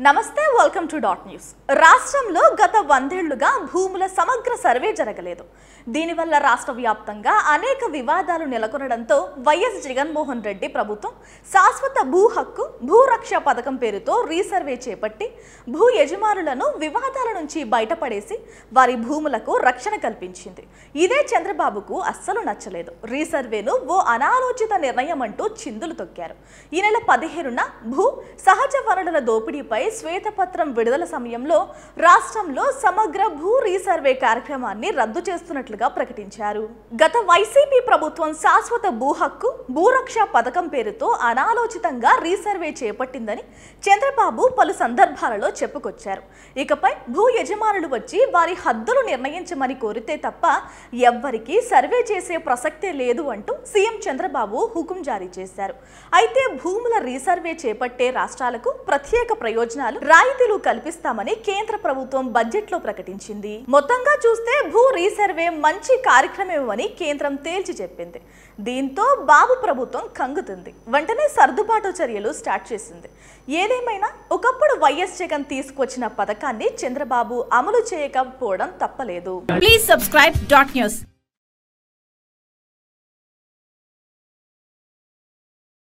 నమస్తే welcome to dot news. రాష్ట్రంలో గత 100 ఏళ్లుగా భూముల సమగ్ర సర్వే జరగలేదు. దీనివల్ల రాష్ట్ర వ్యాప్తంగా అనేక వివాదాలు నెలకొనడంతో వైఎస్ జగన్మోహన్ రెడ్డి ప్రభుత్వం శాశ్వత భూ హక్కు భూరక్ష పథకం పేరుతో రీసర్వే చేపట్టి భూ యజమానులను వివాదాల నుంచి బయటపడేసి వారి భూములకు రక్షణ కల్పించింది. ఇదే చంద్రబాబుకు అస్సలు నచ్చలేదు. రీసర్వేను ఓ అనాలోచిత నిర్ణయం అంటూ చిందులు తొక్కారు. ఈ నెల 15న భూ సహజ వనరుల దోపిడీపై శ్వేతపత్రం విడుదల సమయంలో రాష్ట్రంలో సమగ్ర భూ రీసర్వే కార్యక్రమాన్ని రద్దు చేస్తున్నట్లుగా ప్రకటించారు. గత వైసీపీ ప్రభుత్వం శాశ్వత భూ హక్కు భూరక్ష పథకం పేరుతో అనాలోచితంగా రీసర్వే చేపట్టిందని చంద్రబాబు పలు సందర్భాలలో చెప్పుకొచ్చారు. ఇకపై భూ యజమానులు వచ్చి వారి హద్దులు నిర్ణయించమని కోరితే తప్ప ఎవ్వరికీ సర్వే చేసే ప్రసక్తే లేదు అంటూ సీఎం చంద్రబాబు హుకుం జారీ చేశారు. అయితే భూముల రీసర్వే చేపట్టే రాష్ట్రాలకు ప్రత్యేక ప్రయోజనాలు రాయితీలు కల్పిస్తామని కేంద్ర ప్రభుత్వం బడ్జెట్ లో ప్రకటించింది. మొత్తంగా చూస్తే భూ రీసర్వే మంచి కార్యక్రమమని కేంద్రం తేల్చి చెప్పింది. దీంతో బాబు ప్రభుత్వం కంగుతుంది. వెంటనే సర్దుబాటు చర్యలు స్టార్ట్ చేసింది. ఏదేమైనా ఒకప్పుడు వైఎస్ జగన్ తీసుకొచ్చిన పథకాన్ని చంద్రబాబు అమలు చేయకపోవడం తప్పలేదు. Please subscribe dot news.